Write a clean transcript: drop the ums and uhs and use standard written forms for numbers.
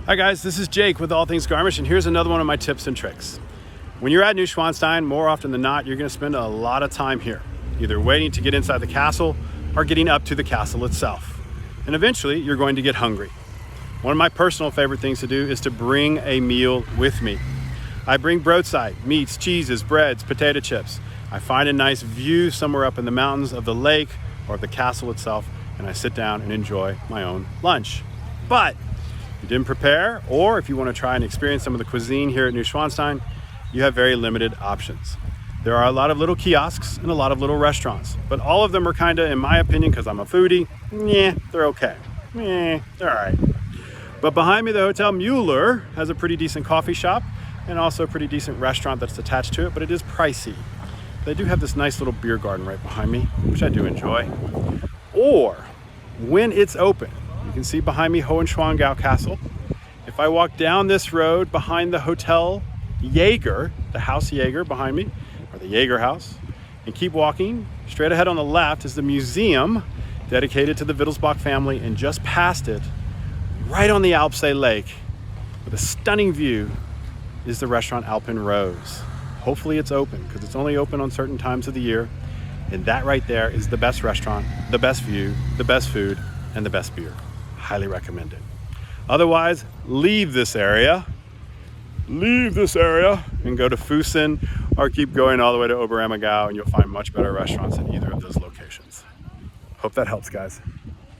Hi guys, this is Jake with All Things Garmisch, and here's another one of my tips and tricks. When you're at Neuschwanstein, more often than not, you're going to spend a lot of time here, either waiting to get inside the castle or getting up to the castle itself. And eventually, you're going to get hungry. One of my personal favorite things to do is to bring a meal with me. I bring broadside, meats, cheeses, breads, potato chips. I find a nice view somewhere up in the mountains of the lake or of the castle itself, and I sit down and enjoy my own lunch. But if you didn't prepare, or if you want to try and experience some of the cuisine here at Neuschwanstein, you have very limited options. There are a lot of little kiosks and a lot of little restaurants, but all of them are kind of, in my opinion, because I'm a foodie, they're okay. They're all right. But behind me, the Hotel Mueller has a pretty decent coffee shop and also a pretty decent restaurant that's attached to it, but it is pricey. They do have this nice little beer garden right behind me, which I do enjoy. Or when it's open, you can see behind me Hohenschwangau Castle. If I walk down this road behind the Hotel Jaeger, the House Jaeger behind me, or the Jaeger House, and keep walking, straight ahead on the left is the museum dedicated to the Wittelsbach family, and just past it, right on the Alpsee Lake, with a stunning view, is the restaurant Alpen Rose. Hopefully it's open, because it's only open on certain times of the year, and that right there is the best restaurant, the best view, the best food, and the best beer. Highly recommend it. Otherwise, leave this area and go to Fussen, or keep going all the way to Oberammergau, and you'll find much better restaurants in either of those locations. Hope that helps, guys.